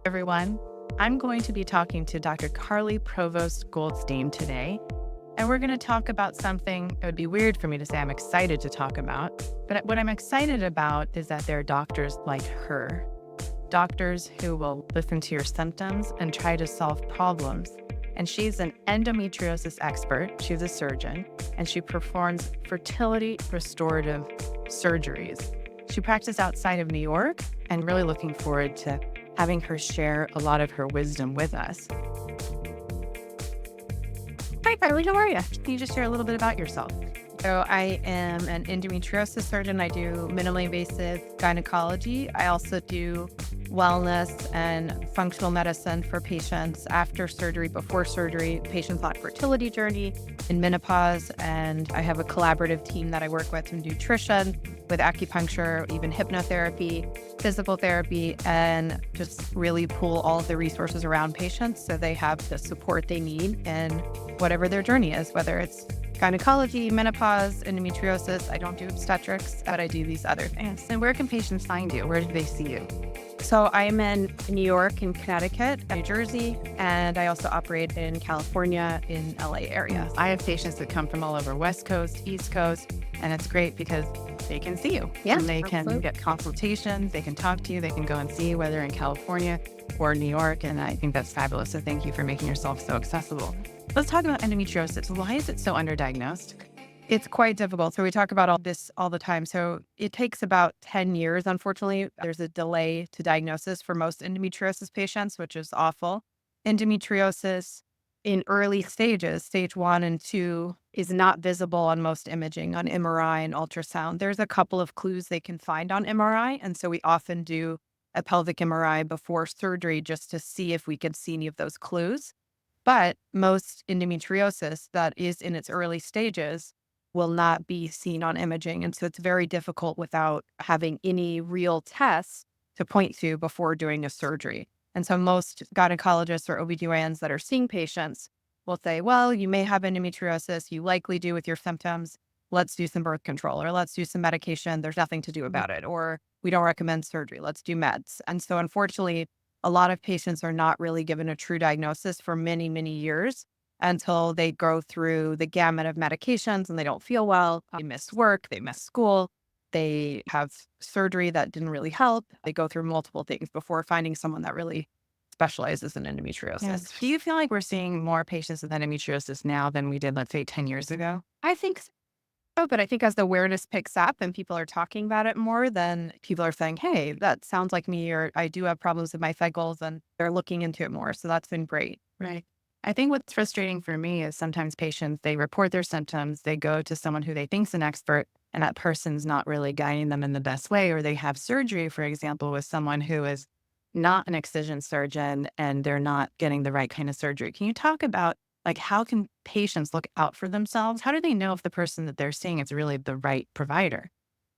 Everyone. I'm going to be talking to Dr. Karli Provost Goldstein today, and we're going to talk about something it would be weird for me to say I'm excited to talk about, but what I'm excited about is that there are doctors like her, doctors who will listen to your symptoms and try to solve problems. And she's an endometriosis expert, she's a surgeon, and she performs fertility restorative surgeries. She practiced outside of New York, and really looking forward to having her share a lot of her wisdom with us. Hi, Karli, how are you? Can you just share a little bit about yourself? So I am an endometriosis surgeon. I do minimally invasive gynecology. I also do wellness and functional medicine for patients after surgery, before surgery, patients on fertility journey, in menopause. And I have a collaborative team that I work with in nutrition, with acupuncture, even hypnotherapy, physical therapy, and just really pull all of the resources around patients so they have the support they need in whatever their journey is, whether it's gynecology, menopause, endometriosis. I don't do obstetrics, but I do these other things. And where can patients find you? Where do they see you? So I'm in New York and Connecticut, New Jersey, and I also operate in California, in LA area. I have patients that come from all over West Coast, East Coast, and it's great because they can see you. Yeah, and they can absolutely. get consultations, they can talk to you, they can go and see you, whether in California or New York, and I think that's fabulous. So thank you for making yourself so accessible. Let's talk about endometriosis. Why is it so underdiagnosed? It's quite difficult. So we talk about all this all the time. So it takes about 10 years, unfortunately. There's a delay to diagnosis for most endometriosis patients, which is awful. Endometriosis in early stages, stage 1 and 2, is not visible on most imaging, on MRI and ultrasound. There's a couple of clues they can find on MRI. And so we often do a pelvic MRI before surgery just to see if we can see any of those clues. But most endometriosis that is in its early stages will not be seen on imaging. And so it's very difficult without having any real tests to point to before doing a surgery. And so most gynecologists or OBGYNs that are seeing patients will say, well, you may have endometriosis, you likely do with your symptoms. Let's do some birth control, or let's do some medication. There's nothing to do about it. Or we don't recommend surgery. Let's do meds. And so unfortunately, a lot of patients are not really given a true diagnosis for many, many years until they go through the gamut of medications and they don't feel well. They miss work, they miss school, they have surgery that didn't really help. They go through multiple things before finding someone that really specializes in endometriosis. Yes. Do you feel like we're seeing more patients with endometriosis now than we did, let's say, 10 years ago? I think so, but I think as the awareness picks up and people are talking about it more, then people are saying, hey, that sounds like me, or I do have problems with my cycles, and they're looking into it more. So that's been great. Right. I think what's frustrating for me is sometimes patients, they report their symptoms, they go to someone who they think's an expert, and that person's not really guiding them in the best way, or they have surgery, for example, with someone who is not an excision surgeon and they're not getting the right kind of surgery. Can you talk about how can patients look out for themselves? How do they know if the person that they're seeing is really the right provider?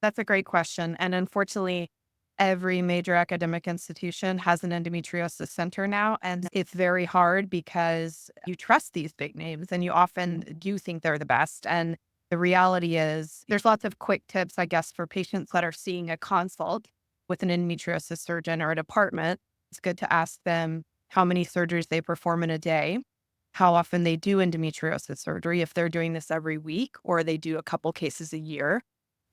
That's a great question. And unfortunately, every major academic institution has an endometriosis center now. And it's very hard because you trust these big names and you often do think they're the best. And the reality is there's lots of quick tips, I guess, for patients that are seeing a consult with an endometriosis surgeon or a department. It's good to ask them how many surgeries they perform in a day, how often they do endometriosis surgery, if they're doing this every week or they do a couple cases a year,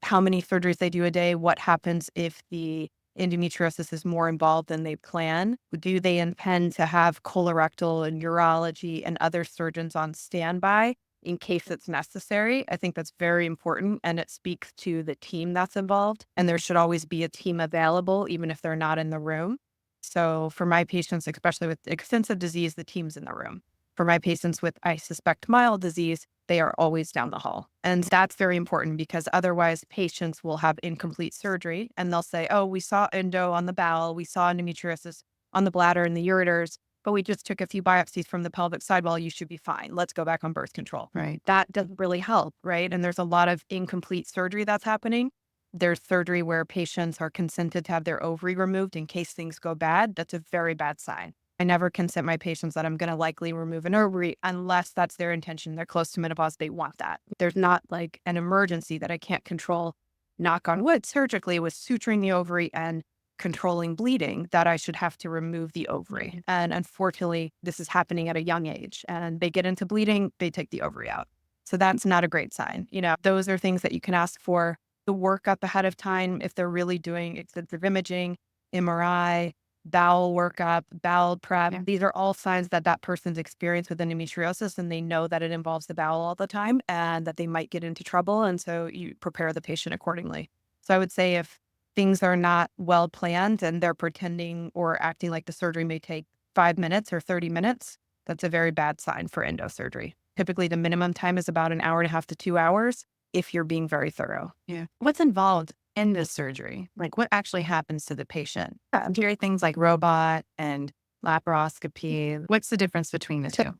how many surgeries they do a day, what happens if the endometriosis is more involved than they plan. Do they intend to have colorectal and urology and other surgeons on standby in case it's necessary? I think that's very important, and it speaks to the team that's involved. And there should always be a team available, even if they're not in the room. So for my patients, especially with extensive disease, the team's in the room. For my patients with, I suspect, mild disease, they are always down the hall. And that's very important because otherwise patients will have incomplete surgery and they'll say, oh, we saw endo on the bowel, we saw endometriosis on the bladder and the ureters, but we just took a few biopsies from the pelvic sidewall. You should be fine. Let's go back on birth control. Right. That doesn't really help, right? And there's a lot of incomplete surgery that's happening. There's surgery where patients are consented to have their ovary removed in case things go bad. That's a very bad sign. I never consent my patients that I'm going to likely remove an ovary unless that's their intention. They're close to menopause. They want that. There's not like an emergency that I can't control, knock on wood, surgically with suturing the ovary and controlling bleeding, that I should have to remove the ovary. And unfortunately, this is happening at a young age, and they get into bleeding, they take the ovary out. So that's not a great sign. Those are things that you can ask for the workup ahead of time if they're really doing extensive imaging, MRI, bowel workup, bowel prep. Yeah. These are all signs that that person's experienced with endometriosis, and they know that it involves the bowel all the time and that they might get into trouble. And so you prepare the patient accordingly. So I would say if things are not well planned and they're pretending or acting like the surgery may take 5 minutes or 30 minutes, that's a very bad sign for endosurgery. Typically, the minimum time is about an hour and a half to 2 hours if you're being very thorough. Yeah. What's involved in this surgery? Like, what actually happens to the patient? I'm hearing things like robot and laparoscopy. What's the difference between the two?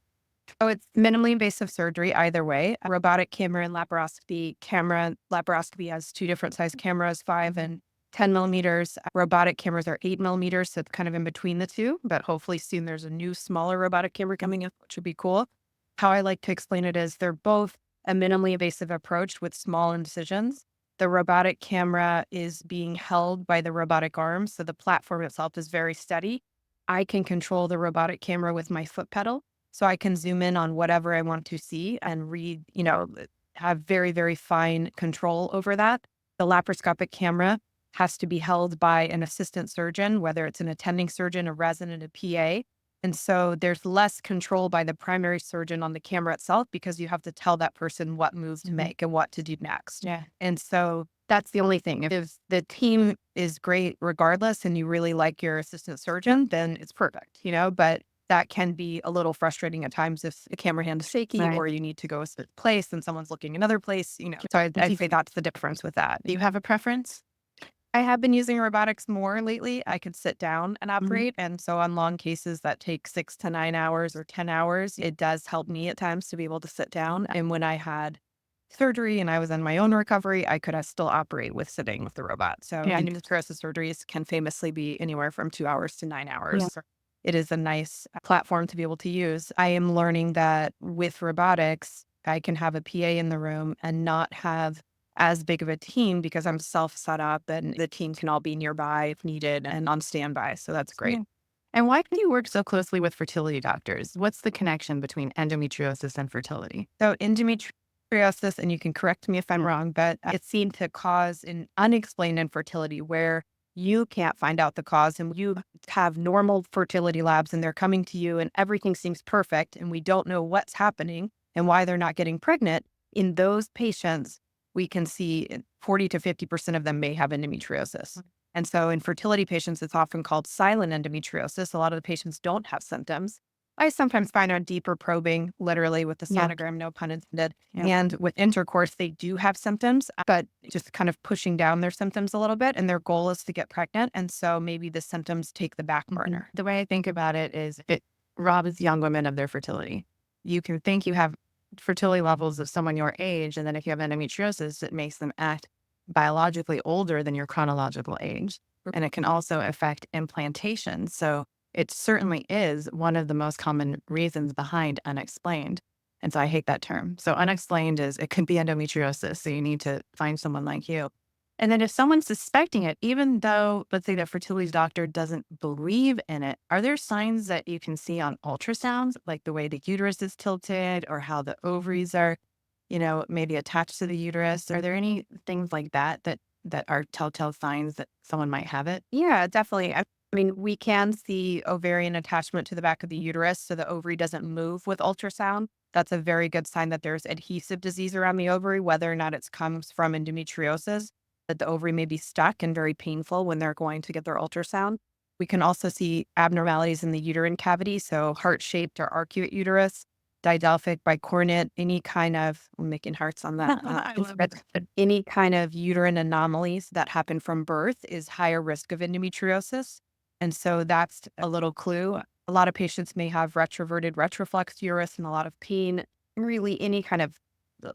Oh, it's minimally invasive surgery either way. A robotic camera and laparoscopy camera. Laparoscopy has two different size cameras, 5 and 10 millimeters. Robotic cameras are 8 millimeters, so it's kind of in between the two. But hopefully soon there's a new smaller robotic camera coming in, which would be cool. How I like to explain it is they're both a minimally invasive approach with small incisions. The robotic camera is being held by the robotic arm, so the platform itself is very steady. I can control the robotic camera with my foot pedal. So I can zoom in on whatever I want to see and read, have very, very fine control over that. The laparoscopic camera has to be held by an assistant surgeon, whether it's an attending surgeon, a resident, a PA. And so there's less control by the primary surgeon on the camera itself because you have to tell that person what move to make and what to do next. Yeah. And so that's the only thing. If the team is great regardless and you really like your assistant surgeon, then it's perfect, but that can be a little frustrating at times if the camera hand is shaky Right. or you need to go a certain place and someone's looking another place, So I'd say that's the difference with that. Do you have a preference? I have been using robotics more lately. I could sit down and operate. And so on long cases that take 6 to 9 hours or 10 hours, it does help me at times to be able to sit down. And when I had surgery and I was in my own recovery, I could still operate with sitting with the robot. So Yeah. endometriosis surgeries can famously be anywhere from 2 hours to 9 hours. Yeah. It is a nice platform to be able to use. I am learning that with robotics, I can have a PA in the room and not have as big of a team because I'm self set up and the team can all be nearby if needed and on standby. So that's great. Yeah. And why do you work so closely with fertility doctors? What's the connection between endometriosis and fertility? So endometriosis, and you can correct me if I'm wrong, but it seemed to cause an unexplained infertility where you can't find out the cause and you have normal fertility labs and they're coming to you and everything seems perfect and we don't know what's happening and why they're not getting pregnant. In those patients, we can see 40 to 50% of them may have endometriosis. And so in fertility patients, it's often called silent endometriosis. A lot of the patients don't have symptoms. I sometimes find on deeper probing, literally with the sonogram, no pun intended. Yeah. And with intercourse, they do have symptoms, but just kind of pushing down their symptoms a little bit. And their goal is to get pregnant. And so maybe the symptoms take the back burner. The way I think about it is it robs young women of their fertility. You can think you have fertility levels of someone your age, and then if you have endometriosis, it makes them act biologically older than your chronological age. And it can also affect implantation. So it certainly is one of the most common reasons behind unexplained. And so I hate that term. So unexplained is it could be endometriosis. So you need to find someone like you. And then if someone's suspecting it, even though, let's say, the fertility doctor doesn't believe in it, are there signs that you can see on ultrasounds, like the way the uterus is tilted or how the ovaries are, maybe attached to the uterus? Are there any things like that are telltale signs that someone might have it? Yeah, definitely. I mean, we can see ovarian attachment to the back of the uterus, so the ovary doesn't move with ultrasound. That's a very good sign that there's adhesive disease around the ovary, whether or not it comes from endometriosis, that the ovary may be stuck and very painful when they're going to get their ultrasound. We can also see abnormalities in the uterine cavity, so heart-shaped or arcuate uterus, didelphic, bicornate, any kind of, I'm making hearts on that. Any kind of uterine anomalies that happen from birth is higher risk of endometriosis. And so that's a little clue. A lot of patients may have retroverted retroflex uterus and a lot of pain. Really, any kind of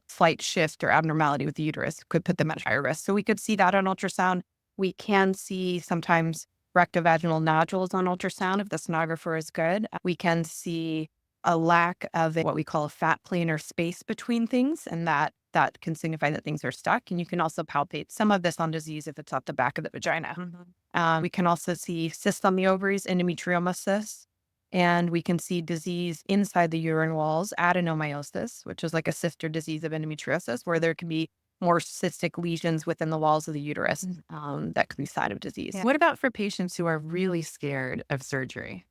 slight shift or abnormality with the uterus could put them at higher risk. So we could see that on ultrasound. We can see sometimes rectovaginal nodules on ultrasound if the sonographer is good. We can see a lack of what we call a fat plane or space between things, and that that can signify that things are stuck. And you can also palpate some of this on disease if it's at the back of the vagina. We can also see cysts on the ovaries, endometrioma cysts, and we can see disease inside the uterine walls, adenomyosis, which is like a sister disease of endometriosis, where there can be more cystic lesions within the walls of the uterus that could be sign of disease. What about for patients who are really scared of surgery?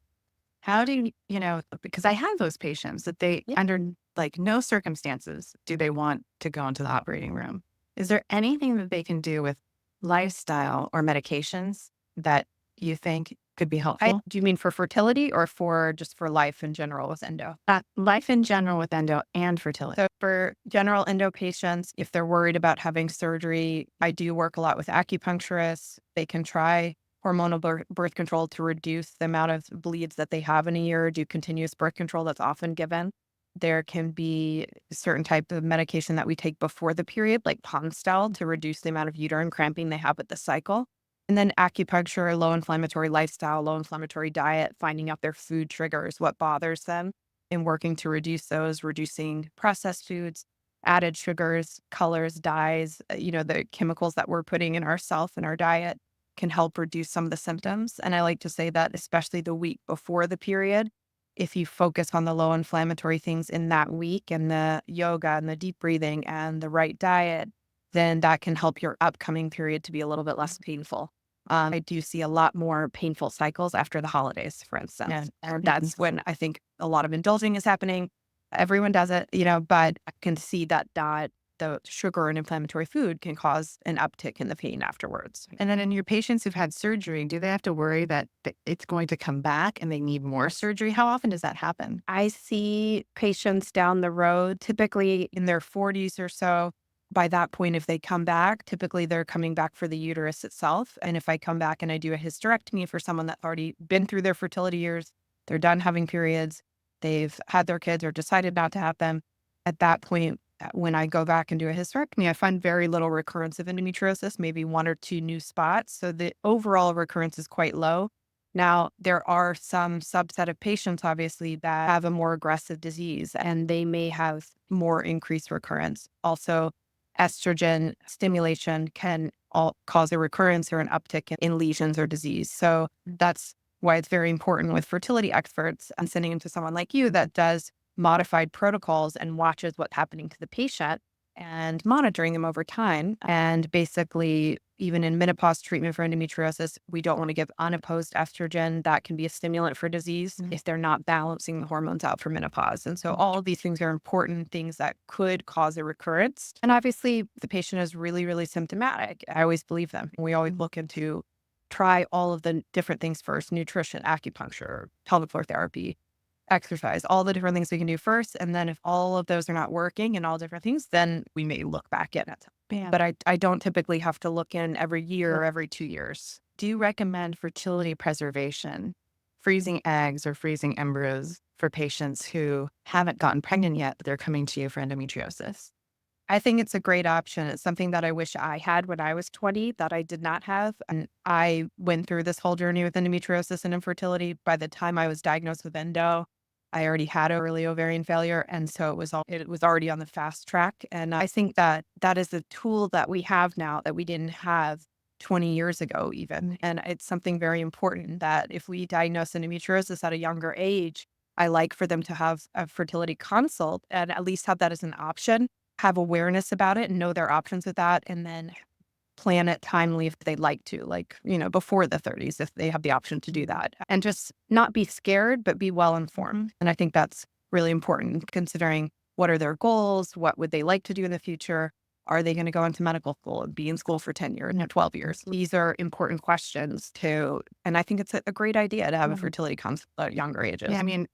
How do because I have those patients that they, under like no circumstances do they want to go into the operating room. Is there anything that they can do with lifestyle or medications that you think could be helpful? Do you mean for fertility or for just for life in general with endo? Life in general with endo and fertility. So for general endo patients, if they're worried about having surgery, I do work a lot with acupuncturists. They can try hormonal birth control to reduce the amount of bleeds that they have in a year, do continuous birth control that's often given. There can be a certain type of medication that we take before the period, like Ponstel, to reduce the amount of uterine cramping they have with the cycle. And then acupuncture, low inflammatory lifestyle, low inflammatory diet, finding out their food triggers, what bothers them, and working to reduce those, reducing processed foods, added sugars, colors, dyes, the chemicals that we're putting in ourselves and our diet can help reduce some of the symptoms. And I like to say that especially the week before the period, if you focus on the low inflammatory things in that week and the yoga and the deep breathing and the right diet, then that can help your upcoming period to be a little bit less painful. I do see a lot more painful cycles after the holidays, for instance. And that's when I think a lot of indulging is happening. Everyone does it, but I can see that the sugar and inflammatory food can cause an uptick in the pain afterwards. And then in your patients who've had surgery, do they have to worry that it's going to come back and they need more surgery? How often does that happen? I see patients down the road, typically in their 40s or so. By that point, if they come back, typically they're coming back for the uterus itself. And if I come back and I do a hysterectomy for someone that's already been through their fertility years, they're done having periods, they've had their kids or decided not to have them, at that point, when I go back and do a hysterectomy, I find very little recurrence of endometriosis, maybe 1 or 2 new spots. So the overall recurrence is quite low. Now, there are some subset of patients, obviously, that have a more aggressive disease and they may have more increased recurrence. Also, estrogen stimulation can cause a recurrence or an uptick in lesions or disease. So that's why it's very important with fertility experts and sending them to someone like you that does modified protocols and watches what's happening to the patient and monitoring them over time. And basically, even in menopause treatment for endometriosis, we don't want to give unopposed estrogen. That can be a stimulant for disease if they're not balancing the hormones out for menopause. And so all of these things are important things that could cause a recurrence. And obviously, if the patient is really, really symptomatic, I always believe them. We always look into try all of the different things first: nutrition, acupuncture, pelvic floor therapy, exercise, all the different things we can do first. And then if all of those are not working and all different things, then we may look back in it. But I don't typically have to look in every year or every 2 years. Do you recommend fertility preservation, freezing eggs or freezing embryos for patients who haven't gotten pregnant yet, but they're coming to you for endometriosis? I think it's a great option. It's something that I wish I had when I was 20 that I did not have. And I went through this whole journey with endometriosis and infertility. By the time I was diagnosed with endo, I already had early ovarian failure. And so it was already on the fast track. And I think that that is a tool that we have now that we didn't have 20 years ago even. And it's something very important that if we diagnose endometriosis at a younger age, I like for them to have a fertility consult and at least have that as an option, have awareness about it and know their options with that, and then plan it timely if they'd like to, like, before the 30s, if they have the option to do that. And just not be scared, but be well informed. And I think that's really important considering what are their goals? What would they like to do in the future? Are they going to go into medical school and be in school for 10 years, 12 years? These are important questions too. And I think it's a great idea to have a fertility consult at younger ages. Yeah, I mean,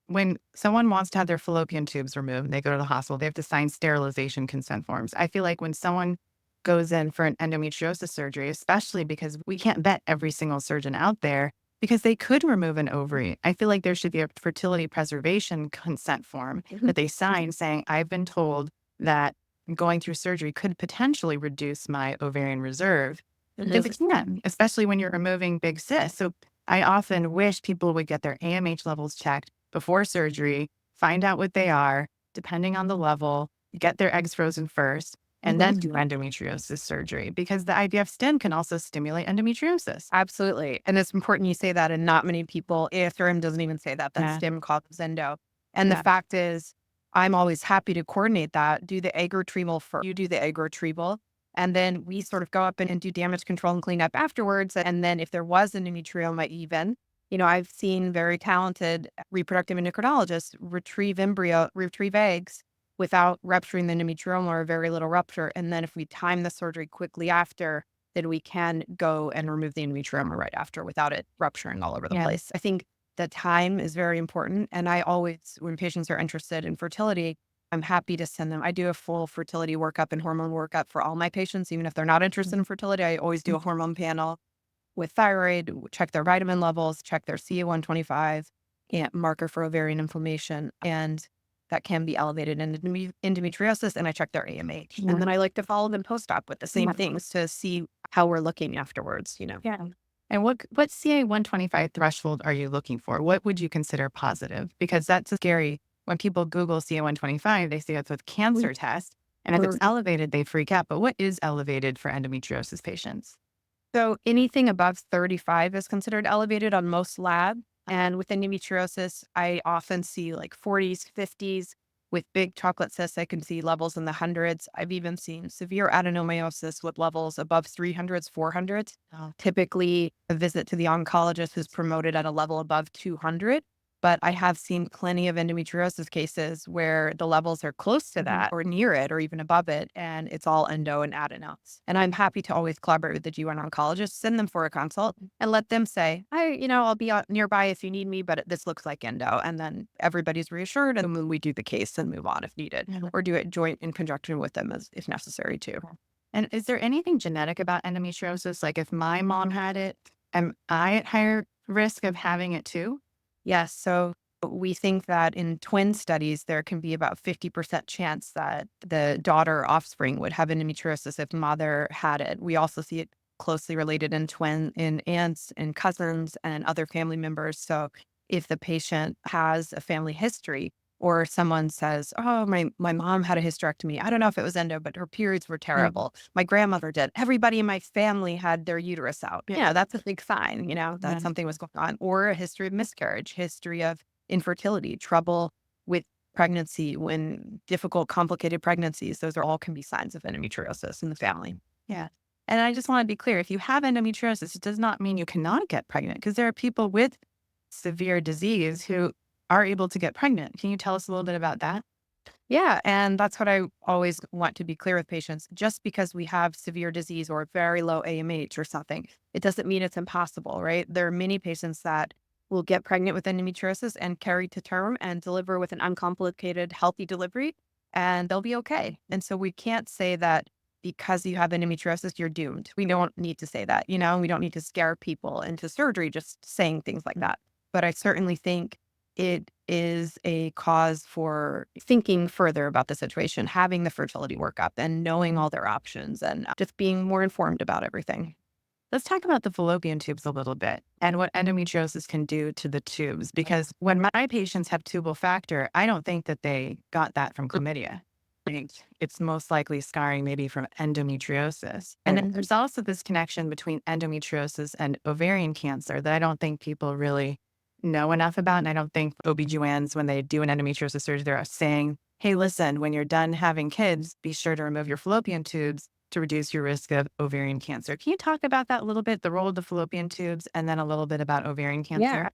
when someone wants to have their fallopian tubes removed, they go to the hospital, they have to sign sterilization consent forms. I feel like when someone goes in for an endometriosis surgery, especially because we can't vet every single surgeon out there because they could remove an ovary. I feel like there should be a fertility preservation consent form that they sign saying, I've been told that going through surgery could potentially reduce my ovarian reserve. If it can, especially when you're removing big cysts. So I often wish people would get their AMH levels checked before surgery, find out what they are, depending on the level, get their eggs frozen first, and then do endometriosis surgery, because the IVF stim can also stimulate endometriosis. Absolutely. And it's important you say that, and not many people, AFRM doesn't even say that, Yeah. stim causes endo. And the Yeah. fact is, I'm always happy to coordinate that, do the egg retrieval first. You do the egg retrieval, and then we sort of go up and do damage control and clean up afterwards. And then if there was an endometrioma even, I've seen very talented reproductive endocrinologists retrieve eggs without rupturing the endometrioma or very little rupture. And then if we time the surgery quickly after, then we can go and remove the endometrioma right after without it rupturing all over the Yeah. place. I think the time is very important. And I always, when patients are interested in fertility, I'm happy to send them. I do a full fertility workup and hormone workup for all my patients, even if they're not interested in fertility. I always do a hormone panel with thyroid, check their vitamin levels, check their CA125, and marker for ovarian inflammation. And that can be elevated in endometriosis. And I check their AMH. Yeah. And then I like to follow them post-op with the same Yeah. things to see how we're looking afterwards. Yeah. And what CA125 threshold are you looking for? What would you consider positive? Because that's scary. When people Google CA125, they see it's with cancer test. And if it's elevated, they freak out. But what is elevated for endometriosis patients? So anything above 35 is considered elevated on most lab. And with endometriosis, I often see like 40s, 50s. With big chocolate cysts, I can see levels in the hundreds. I've even seen severe adenomyosis with levels above 300s, 400s. Oh. Typically, a visit to the oncologist is promoted at a level above 200. But I have seen plenty of endometriosis cases where the levels are close to that or near it or even above it, and it's all endo and adenomas. And I'm happy to always collaborate with the GYN oncologist, send them for a consult, and let them say, I'll be nearby if you need me, but this looks like endo. And then everybody's reassured, and then we do the case and move on if needed, or do it joint in conjunction with them as if necessary too. And is there anything genetic about endometriosis? Like if my mom had it, am I at higher risk of having it too? Yes. So we think that in twin studies, there can be about 50% chance that the daughter or offspring would have endometriosis if mother had it. We also see it closely related in aunts and cousins and other family members. So if the patient has a family history or someone says, oh, my mom had a hysterectomy. I don't know if it was endo, but her periods were terrible. My grandmother did. Everybody in my family had their uterus out. That's a big sign, that something was going on. Or a history of miscarriage, history of infertility, trouble with pregnancy, when difficult, complicated pregnancies. Those all can be signs of endometriosis in the family. Yeah. And I just want to be clear, if you have endometriosis, it does not mean you cannot get pregnant, because there are people with severe disease who are able to get pregnant. Can you tell us a little bit about that? Yeah. And that's what I always want to be clear with patients. Just because we have severe disease or very low AMH or something, it doesn't mean it's impossible, right? There are many patients that will get pregnant with endometriosis and carry to term and deliver with an uncomplicated, healthy delivery, and they'll be okay. And so we can't say that because you have endometriosis, you're doomed. We don't need to say that, we don't need to scare people into surgery just saying things like that. But I certainly think it is a cause for thinking further about the situation, having the fertility workup and knowing all their options and just being more informed about everything. Let's talk about the fallopian tubes a little bit and what endometriosis can do to the tubes. Because when my patients have tubal factor, I don't think that they got that from chlamydia. I think it's most likely scarring maybe from endometriosis. And then there's also this connection between endometriosis and ovarian cancer that I don't think people really know enough about. And I don't think OBGYNs, when they do an endometriosis surgery, they're saying, hey, listen, when you're done having kids, be sure to remove your fallopian tubes to reduce your risk of ovarian cancer. Can you talk about that a little bit, the role of the fallopian tubes, and then a little bit about ovarian cancer? Yeah,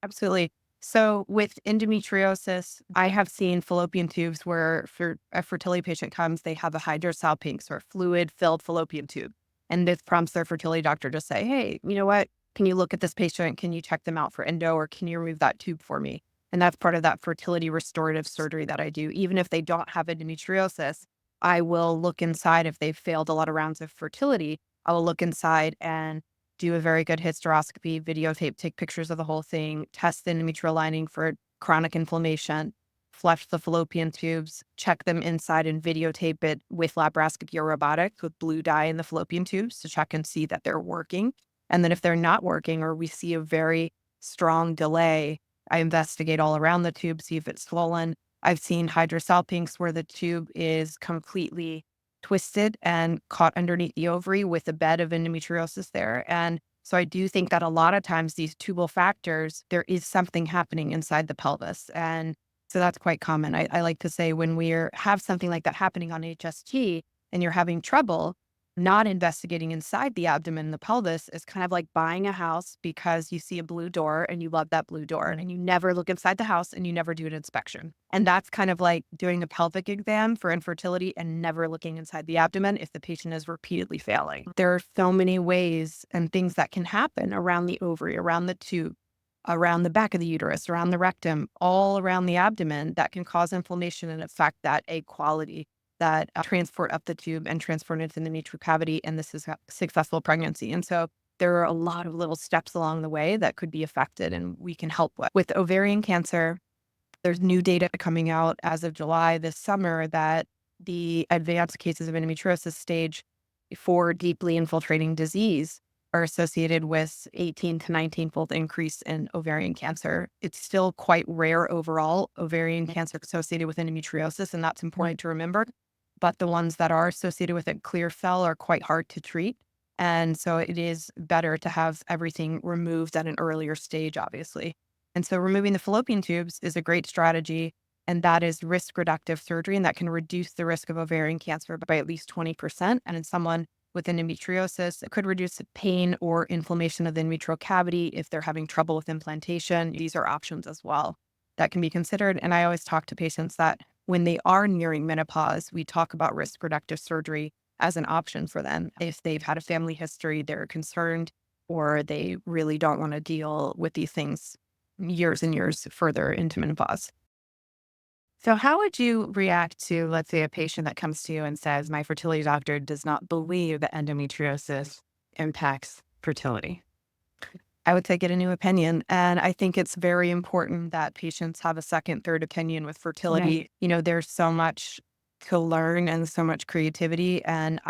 absolutely. So with endometriosis, I have seen fallopian tubes where for a fertility patient comes, they have a hydrosalpinx or fluid-filled fallopian tube. And this prompts their fertility doctor to say, hey, you know what? Can you look at this patient? Can you check them out for endo, or can you remove that tube for me? And that's part of that fertility restorative surgery that I do. Even if they don't have endometriosis, I will look inside if they've failed a lot of rounds of fertility. I will look inside and do a very good hysteroscopy, videotape, take pictures of the whole thing, test the endometrial lining for chronic inflammation, flush the fallopian tubes, check them inside and videotape it with laparoscopy or robotic with blue dye in the fallopian tubes to check and see that they're working. And then if they're not working or we see a very strong delay, I investigate all around the tube, see if it's swollen, I've seen hydrosalpinx where the tube is completely twisted and caught underneath the ovary with a bed of endometriosis there. And so I do think that a lot of times these tubal factors, there is something happening inside the pelvis. And so that's quite common. I like to say when we have something like that happening on HST and you're having trouble, not investigating inside the abdomen and the pelvis is kind of like buying a house because you see a blue door and you love that blue door and you never look inside the house and you never do an inspection. And that's kind of like doing a pelvic exam for infertility and never looking inside the abdomen if the patient is repeatedly failing. There are so many ways and things that can happen around the ovary, around the tube, around the back of the uterus, around the rectum, all around the abdomen that can cause inflammation and affect that egg quality, that transport up the tube and transport into the endometrial cavity, and this is a successful pregnancy. And so there are a lot of little steps along the way that could be affected and we can help with. With ovarian cancer, there's new data coming out as of July this summer that the advanced cases of endometriosis stage 4 deeply infiltrating disease are associated with 18 to 19-fold increase in ovarian cancer. It's still quite rare overall, ovarian cancer associated with endometriosis, and that's important to remember. But the ones that are associated with it clear cell are quite hard to treat. And so it is better to have everything removed at an earlier stage, obviously. And so removing the fallopian tubes is a great strategy, and that is risk reductive surgery, and that can reduce the risk of ovarian cancer by at least 20%. And in someone with endometriosis, it could reduce pain or inflammation of the endometrial cavity if they're having trouble with implantation. These are options as well that can be considered. And I always talk to patients that when they are nearing menopause, we talk about risk reductive surgery as an option for them. If they've had a family history, they're concerned, or they really don't want to deal with these things years and years further into menopause. So how would you react to, let's say, a patient that comes to you and says, my fertility doctor does not believe that endometriosis impacts fertility? I would say get a new opinion. And I think it's very important that patients have a second, third opinion with fertility. Right. You know, there's so much to learn and so much creativity. And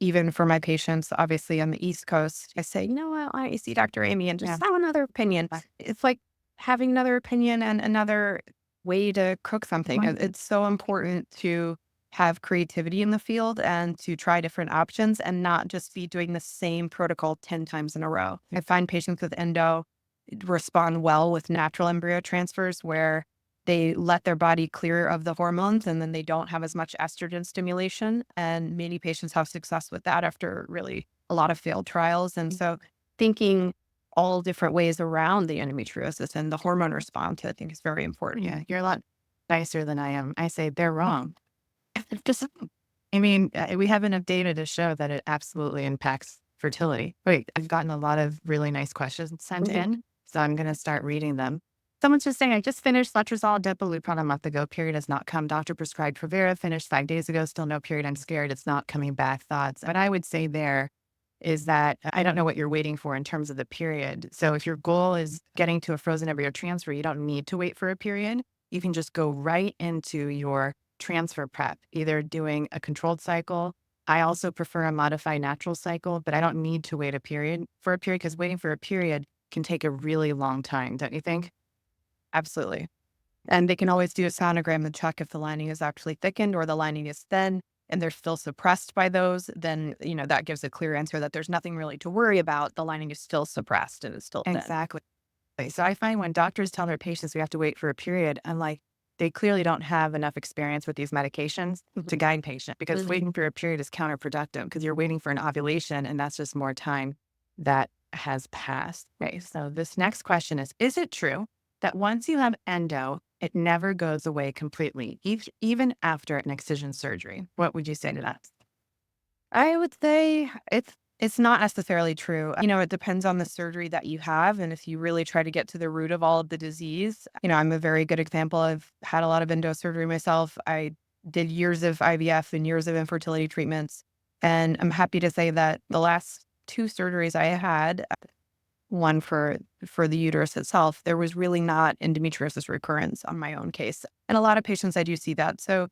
even for my patients, obviously on the East Coast, I say, you know what, why don't you see Dr. Amy and Yeah. just have another opinion? It's like having another opinion and another way to cook something. Right. It's so important to have creativity in the field and to try different options and not just be doing the same protocol 10 times in a row. I find patients with endo respond well with natural embryo transfers where they let their body clear of the hormones and then they don't have as much estrogen stimulation. And many patients have success with that after really a lot of failed trials. And so thinking all different ways around the endometriosis and the hormone response, I think is very important. Yeah, you're a lot nicer than I am. I say they're wrong. Just, I mean, we have enough data to show that it absolutely impacts fertility. Wait, I've gotten a lot of really nice questions sent in, so I'm going to start reading them. Someone's just saying, I just finished letrozole depilupron a month ago. Period has not come. Doctor prescribed Provera. Finished 5 days ago. Still no period. I'm scared it's not coming back. Thoughts? What I would say there is that I don't know what you're waiting for in terms of the period. So if your goal is getting to a frozen embryo transfer, you don't need to wait for a period. You can just go right into your transfer prep, either doing a controlled cycle. I also prefer a modified natural cycle, but I don't need to wait for a period because waiting for a period can take a really long time, don't you think? Absolutely. And they can always do a sonogram and check if the lining is actually thickened or the lining is thin and they're still suppressed by those, then, that gives a clear answer that there's nothing really to worry about. The lining is still suppressed and it's still thin. Exactly. So I find when doctors tell their patients we have to wait for a period, I'm like, they clearly don't have enough experience with these medications to guide patient because waiting for a period is counterproductive because you're waiting for an ovulation and that's just more time that has passed. Okay, so this next question is it true that once you have endo, it never goes away completely, even after an excision surgery? What would you say to that? I would say it's not necessarily true. It depends on the surgery that you have. And if you really try to get to the root of all of the disease, I'm a very good example. I've had a lot of endo surgery myself. I did years of IVF and years of infertility treatments. And I'm happy to say that the last two surgeries I had, one for the uterus itself, there was really not endometriosis recurrence on my own case. And a lot of patients, I do see that. So,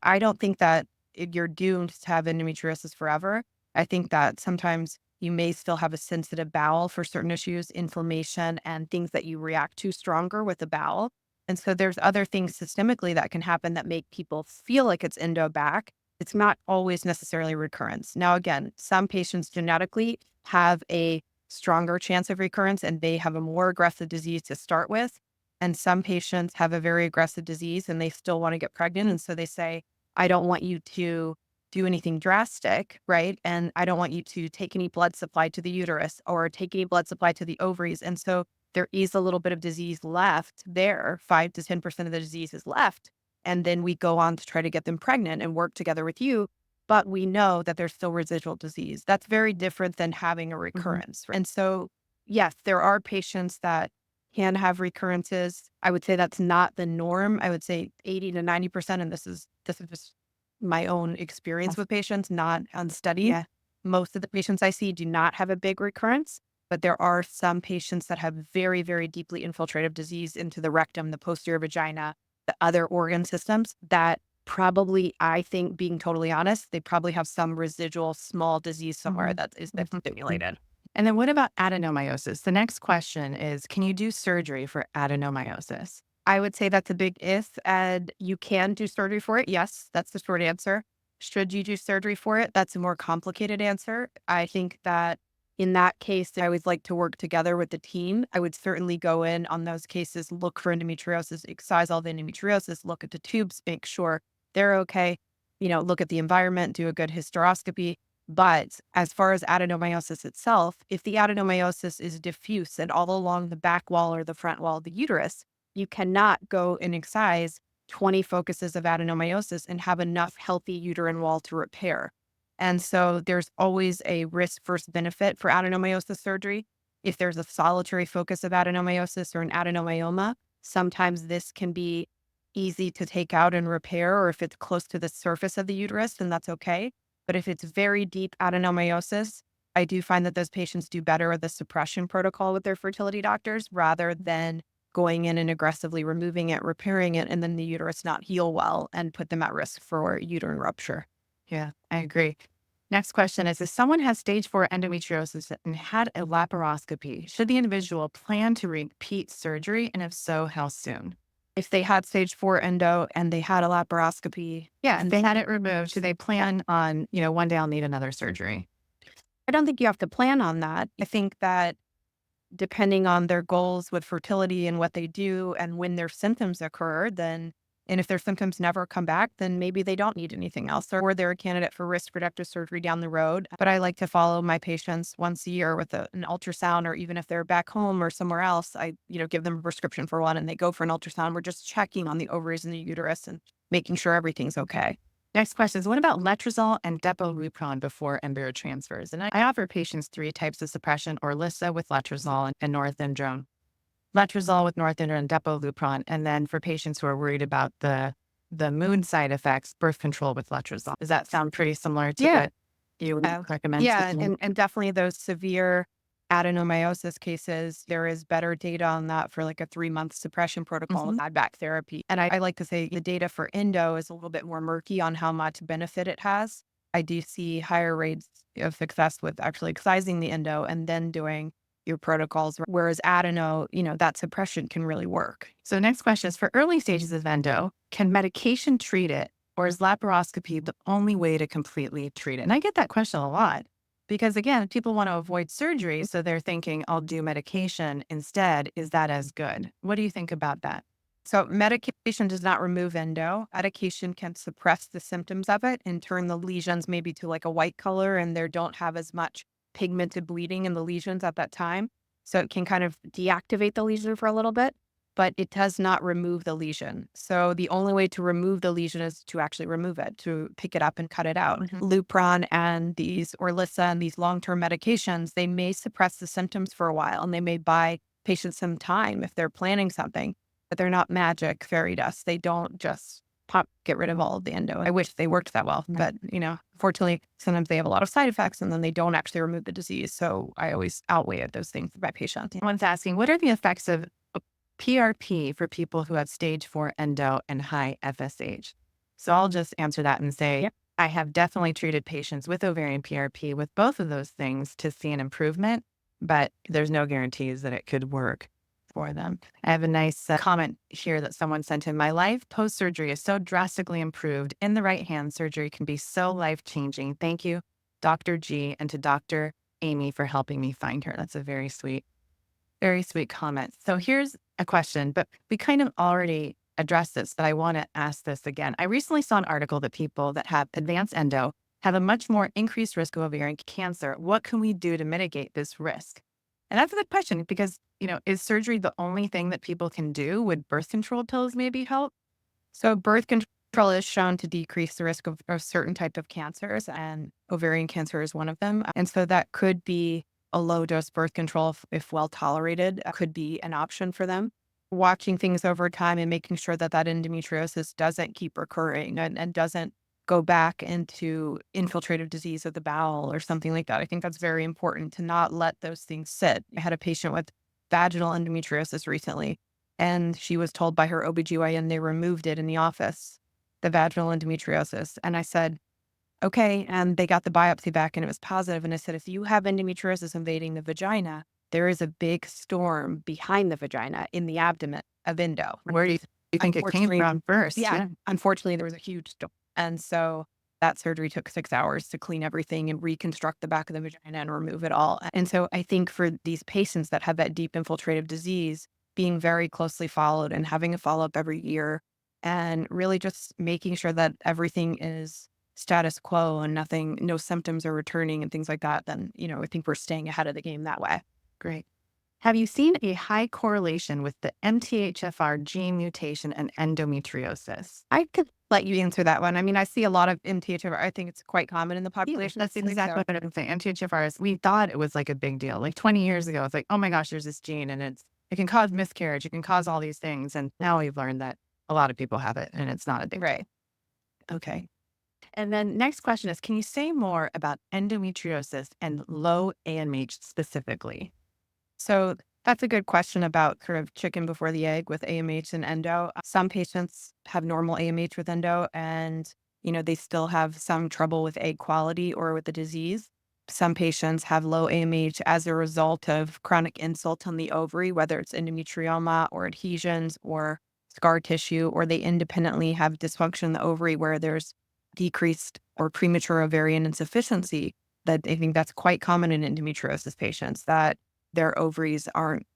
I don't think that you're doomed to have endometriosis forever. I think that sometimes you may still have a sensitive bowel for certain issues, inflammation, and things that you react to stronger with the bowel. And so there's other things systemically that can happen that make people feel like it's endo back. It's not always necessarily recurrence. Now, again, some patients genetically have a stronger chance of recurrence and they have a more aggressive disease to start with. And some patients have a very aggressive disease and they still want to get pregnant. And so they say, I don't want you to do anything drastic, right? And I don't want you to take any blood supply to the uterus or take any blood supply to the ovaries. And so there is a little bit of disease left there. 5 to 10% of the disease is left. And then we go on to try to get them pregnant and work together with you. But we know that there's still residual disease. That's very different than having a recurrence. And so, yes, there are patients that can have recurrences. I would say that's not the norm. I would say 80 to 90%. And this is just my own experience with patients, not on studies. Yeah. Most of the patients I see do not have a big recurrence, but there are some patients that have very, very deeply infiltrative disease into the rectum, the posterior vagina, the other organ systems that probably, I think, being totally honest, they probably have some residual small disease somewhere that is stimulated. And then what about adenomyosis? The next question is, can you do surgery for adenomyosis? I would say that's a big if, and you can do surgery for it. Yes, that's the short answer. Should you do surgery for it? That's a more complicated answer. I think that in that case, I always like to work together with the team. I would certainly go in on those cases, look for endometriosis, excise all the endometriosis, look at the tubes, make sure they're okay, look at the environment, do a good hysteroscopy. But as far as adenomyosis itself, if the adenomyosis is diffuse and all along the back wall or the front wall of the uterus, you cannot go and excise 20 focuses of adenomyosis and have enough healthy uterine wall to repair. And so there's always a risk versus benefit for adenomyosis surgery. If there's a solitary focus of adenomyosis or an adenomyoma, sometimes this can be easy to take out and repair, or if it's close to the surface of the uterus, then that's okay. But if it's very deep adenomyosis, I do find that those patients do better with the suppression protocol with their fertility doctors rather than going in and aggressively removing it, repairing it, and then the uterus not heal well and put them at risk for uterine rupture. Yeah, I agree. Next question is, if someone has stage 4 endometriosis and had a laparoscopy, should the individual plan to repeat surgery? And if so, how soon? If they had stage 4 endo and they had a laparoscopy, Yeah, and they had it removed. Should they plan on, one day I'll need another surgery? I don't think you have to plan on that. I think that depending on their goals with fertility and what they do and when their symptoms occur, and if their symptoms never come back, then maybe they don't need anything else or they're a candidate for risk reductive surgery down the road. But I like to follow my patients once a year with an ultrasound, or even if they're back home or somewhere else, I, give them a prescription for one and they go for an ultrasound. We're just checking on the ovaries and the uterus and making sure everything's okay. Next question is, what about letrozole and depo before embryo transfers? And I offer patients 3 types of suppression: Orlissa with letrozole and norethindrone. Letrozole with norethindrone and depo. And then for patients who are worried about the mood side effects, birth control with letrozole. Does that sound pretty similar to what you would recommend? Yeah, and definitely those severe adenomyosis cases, there is better data on that for like a 3-month suppression protocol with back therapy. And I like to say the data for endo is a little bit more murky on how much benefit it has. I do see higher rates of success with actually excising the endo and then doing your protocols, whereas adeno, that suppression can really work. So next question is, for early stages of endo, can medication treat it, or is laparoscopy the only way to completely treat it? And I get that question a lot because, again, people want to avoid surgery. So they're thinking, I'll do medication instead. Is that as good? What do you think about that? So medication does not remove endo. Medication can suppress the symptoms of it and turn the lesions maybe to like a white color, and they don't have as much pigmented bleeding in the lesions at that time. So it can kind of deactivate the lesion for a little bit, but it does not remove the lesion. So the only way to remove the lesion is to actually remove it, to pick it up and cut it out. Lupron and these Orlissa and these long-term medications, they may suppress the symptoms for a while and they may buy patients some time if they're planning something, but they're not magic fairy dust. They don't just get rid of all of the endo. I wish they worked that well, but fortunately, sometimes they have a lot of side effects and then they don't actually remove the disease. So I always outweigh those things for my patients. Someone's asking, what are the effects of PRP for people who have stage 4 endo and high FSH? So I'll just answer that and say, I have definitely treated patients with ovarian PRP with both of those things to see an improvement, but there's no guarantees that it could work for them. I have a nice comment here that someone sent in. My life post-surgery is so drastically improved. In the right hand, surgery can be so life-changing. Thank you, Dr. G, and to Dr. Amy for helping me find her. That's a very sweet comment. So here's a question, but we kind of already addressed this, but I want to ask this again. I recently saw an article that people that have advanced endo have a much more increased risk of ovarian cancer. What can we do to mitigate this risk? And that's a good question because, is surgery the only thing that people can do? Would birth control pills maybe help? So birth control is shown to decrease the risk of certain types of cancers, and ovarian cancer is one of them. And so that could be a low dose birth control, if well tolerated, could be an option for them. Watching things over time and making sure that endometriosis doesn't keep recurring and doesn't go back into infiltrative disease of the bowel or something like that. I think that's very important to not let those things sit. I had a patient with vaginal endometriosis recently, and she was told by her OBGYN they removed it in the office, the vaginal endometriosis. And I said, okay. And they got the biopsy back and it was positive. And I said, if you have endometriosis invading the vagina, there is a big storm behind the vagina in the abdomen of endo. Where do you think it came from first? Yeah. Unfortunately, there was a huge storm. And so that surgery took 6 hours to clean everything and reconstruct the back of the vagina and remove it all. And so I think for these patients that have that deep infiltrative disease, being very closely followed and having a follow-up every year and really just making sure that everything is status quo and no symptoms are returning and things like that, then, I think we're staying ahead of the game that way. Great. Have you seen a high correlation with the MTHFR gene mutation and endometriosis? I could let you answer that one. I mean, I see a lot of MTHFR. I think it's quite common in the population. That's exactly what I'm saying. MTHFR is, we thought it was like a big deal. Like 20 years ago, it's like, oh my gosh, there's this gene and it can cause miscarriage. It can cause all these things. And now we've learned that a lot of people have it and it's not a big deal. Okay. And then next question is, can you say more about endometriosis and low AMH specifically? So that's a good question about sort of chicken before the egg with AMH and endo. Some patients have normal AMH with endo and, they still have some trouble with egg quality or with the disease. Some patients have low AMH as a result of chronic insult on the ovary, whether it's endometrioma or adhesions or scar tissue, or they independently have dysfunction in the ovary where there's decreased or premature ovarian insufficiency. That I think that's quite common in endometriosis patients, that their ovaries aren't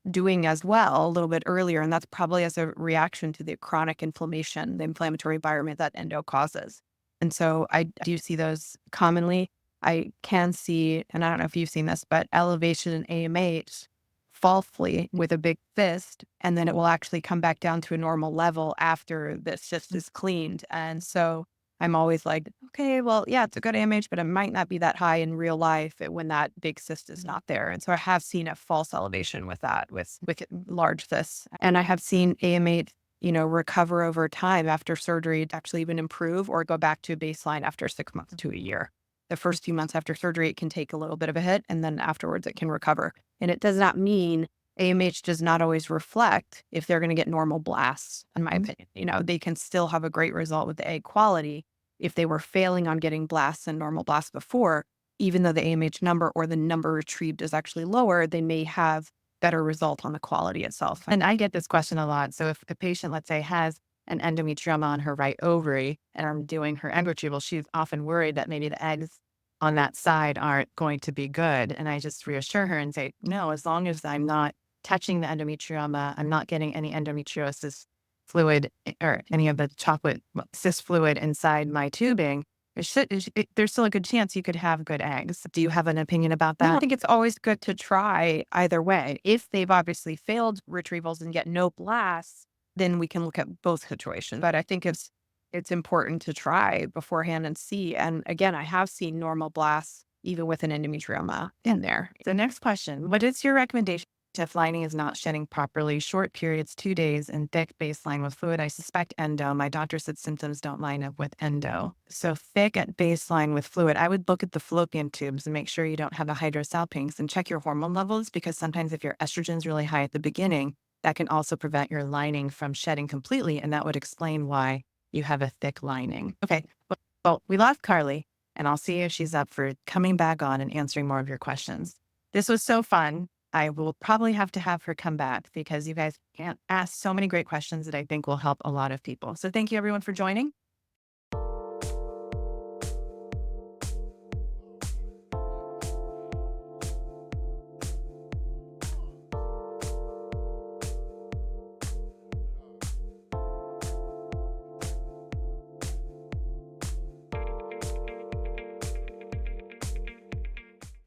doing as well a little bit earlier. And that's probably as a reaction to the chronic inflammation, the inflammatory environment that endo causes. And so I do see those commonly. I can see, and I don't know if you've seen this, but elevation in AMH falsely with a big cyst, and then it will actually come back down to a normal level after the cyst is cleaned. And so I'm always like, okay, well, yeah, it's a good AMH, but it might not be that high in real life when that big cyst is not there. And so I have seen a false elevation with that, with large cysts. And I have seen AMH, recover over time after surgery to actually even improve or go back to a baseline after 6 months to a year. The first few months after surgery, it can take a little bit of a hit, and then afterwards it can recover. And it does not mean AMH does not always reflect if they're going to get normal blasts, in my opinion. They can still have a great result with the egg quality if they were failing on getting blasts and normal blasts before. Even though the AMH number or the number retrieved is actually lower, they may have better result on the quality itself. And I get this question a lot. So if a patient, let's say, has an endometrioma on her right ovary and I'm doing her egg retrieval, she's often worried that maybe the eggs on that side aren't going to be good. And I just reassure her and say, no, as long as I'm not touching the endometrioma, I'm not getting any endometriosis fluid or any of the chocolate cyst fluid inside my tubing, there's still a good chance you could have good eggs. Do you have an opinion about that? I think it's always good to try either way. If they've obviously failed retrievals and get no blasts, then we can look at both situations. But I think it's important to try beforehand and see. And again, I have seen normal blasts even with an endometrioma in there. The next question, what is your recommendation if lining is not shedding properly, short periods, 2 days, and thick baseline with fluid? I suspect endo. My doctor said symptoms don't line up with endo. So thick at baseline with fluid, I would look at the fallopian tubes and make sure you don't have the hydrosalpinx and check your hormone levels, because sometimes if your estrogen is really high at the beginning, that can also prevent your lining from shedding completely, and that would explain why you have a thick lining. Okay, well, we lost Karli, and I'll see if she's up for coming back on and answering more of your questions. This was so fun. I will probably have to have her come back because you guys can't ask so many great questions that I think will help a lot of people. So thank you everyone for joining.